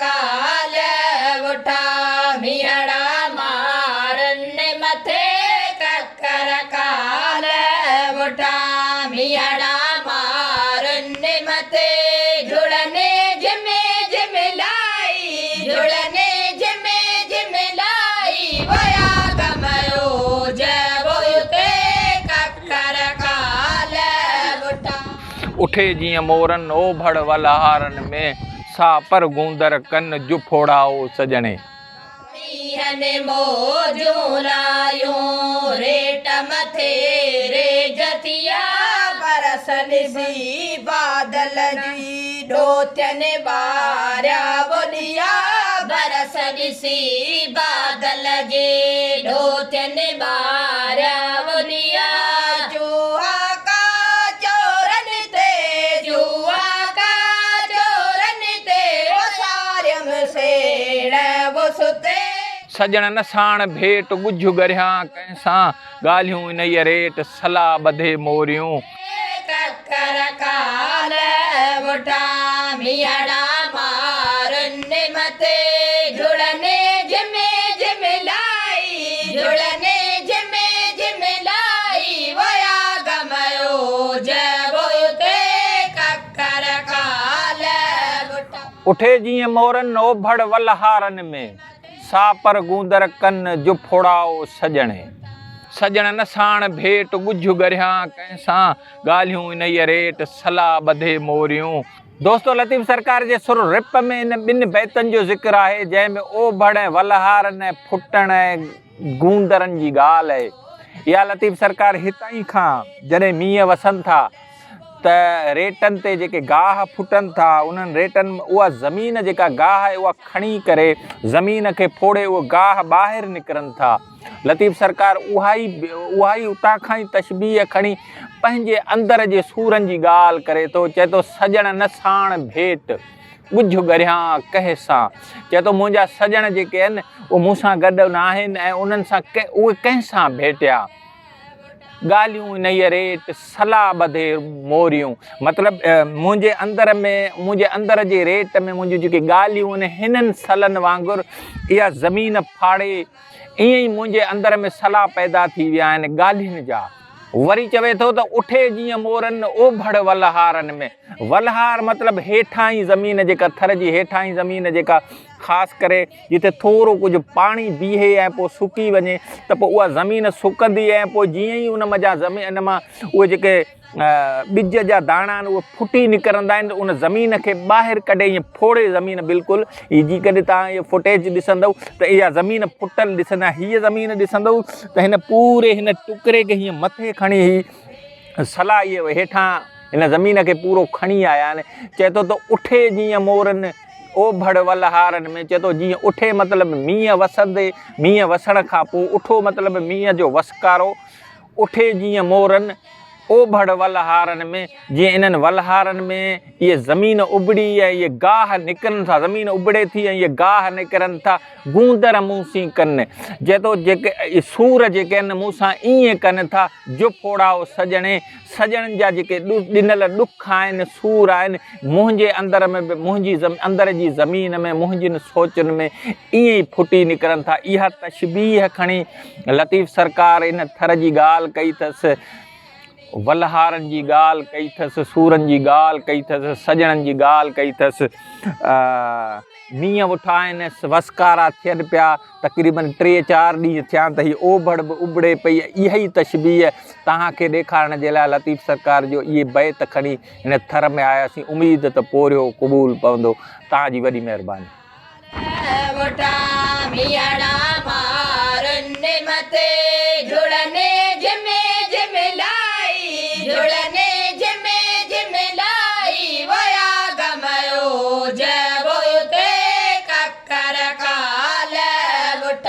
काल उठा मियड़ा मारन मथे ककर काल उठा मियड़ा मारन मथे जुड़ने जिमे जिमलाई जुड़ने जिमे जिमलाई वया गमयो जबोते ककर काल उठा उठे जिया मोरन ओभड़ वलहारन में सा पर गूंदर कन जुफोड़ाओ सजने हने मोजू लायूं रेट मथे रे जतिया बरसन सी बादल जी ढोत्यन बारिया बोलिया बरसन सी बादल जी ढोत्यन बारिया बोलिया जुआ का चोरन ते जुआ का चोरन ते वो सारियम सेड़ वो सुते सजण न साण भेट गुझ गरिया कैसा गालियूं इन रेट सला बधे मोरियूं ककर काल उठा मियड़ा मारन मथे जुड़ने जिमे जिमलाई जुड़ने जिमे जिमलाई वया गमयो जबोते ककर काल उठा उठे जिया मोरन ओभड़ वलहारन में सा पर गूंदर कन जुफोड़ाओ सजणे सजण न साण भेट गुझ गरिया कैसा गालियूं इन रेट सला बधे मोरियूं। दोस्तों लतीफ़ सरकार जे सुर रिप में इन ॿिनि बैतनि जो ज़िक्र आहे जंहिंमें ओभड़ ऐं वलहारन ऐं फुटण ऐं गूंदरनि जी ॻाल्हि आहे। इहा लतीफ़ सरकार हितां ई खां जॾहिं मींहं वसनि था त रेटनि ते जेके गाह फुटनि था उन्हनि रेटनि में उहा ज़मीन जेका गाह आहे उहा खणी करे ज़मीन खे फोड़े उहो गाह ॿाहिरि निकिरनि था। लतीफ़ सरकार उहा ई उतां खां ई तशबीह खणी पंहिंजे अंदर जे सूरनि जी ॻाल्हि करे थो। चए थो सजण न साण भेट गुझ गरिया कंहिं सां चए थो मुंहिंजा सजण जेके आहिनि उहे मूंसां गॾु न आहिनि ऐं उन्हनि सां उहे कंहिं सां भेटिया ॻाल्हियूं इन रेट सला बधे मोरियूं मतिलबु मुंहिंजे अंदर जे रेट में मुंहिंजियूं जेके ॻाल्हियूं आहिनि हिननि सलनि वांगुरु इहा ज़मीन फाड़े ईअं ई मुंहिंजे अंदर में सला पैदा थी विया आहिनि ॻाल्हियुनि जा। वरी चवे थो त उठे जीअं मोरनि ओभड़ वलहारनि में वलहार मतिलबु हेठां ई ज़मीन जेका थर जी हेठां ई ज़मीन जेका ख़ासि करे जिते थोरो कुझु पाणी बीहे ऐं पोइ सुकी वञे त पोइ उहा ज़मीन सुकंदी ऐं पोइ जीअं ई उन मां उहे जेके ॿिज जा दाणा आहिनि उहे फुटी निकिरंदा आहिनि उन ज़मीन खे ॿाहिरि कढे ईअं फोड़े ज़मीन बिल्कुलु ही जी कॾहिं तव्हां इहो फुटेज ॾिसंदव त इहा ज़मीन फुटल ॾिसंदा हीअ ज़मीन ॾिसंदव त हिन पूरे हिन टुकड़े खे हीअं मथे खणी ही सला इहे हेठां हिन ज़मीन खे पूरो खणी आया आहिनि। चए थो त उठे जीअं मोरनि ओभड़ वलहारनि में चए थो जीअं उठे मतिलबु मींहं वसण खां पोइ उठो मतिलबु मींहं जो वसकारो उठे जीअं मोरनि ओभड़ वलहारनि में जीअं इन्हनि वलहारनि में इहे ज़मीन उबड़ी ऐं इहे गाह निकिरनि था ज़मीन उबड़े थी ऐं इहे गाह निकिरनि था गूंदर मूंसी कनि चए थो जेके सूर जेके आहिनि मूंसां ईअं कनि था जो फोड़ाओ सजणे सजणनि जा जेके ॾिनल ॾुख आहिनि सूर आहिनि मुंहिंजे अंदर में बि मुंहिंजी अंदर जी ज़मीन में मुंहिंजियुनि सोचनि में ईअं ई फुटी निकिरनि था। इहा तशबीह खणी लतीफ़ सरकार इन थर जी ॻाल्हि कई अथसि वलहारनि जी ॻाल्हि कई अथसि सूरनि जी ॻाल्हि कई अथसि सजणनि जी ॻाल्हि कई अथसि। मींहं वेठा आहिनि वसकारा थियनि पिया तक़रीबन 3-4 ॾींहं थिया त हीअ ओभड़ बि उबड़े पई इहा ई तशबीह तव्हांखे ॾेखारण जे लाइ लतीफ़ सरकार जो इहे बैत खणी हिन थर में आयासीं। उमेद त पोरियो क़बूल पवंदो। तव्हांजी वॾी महिरबानी।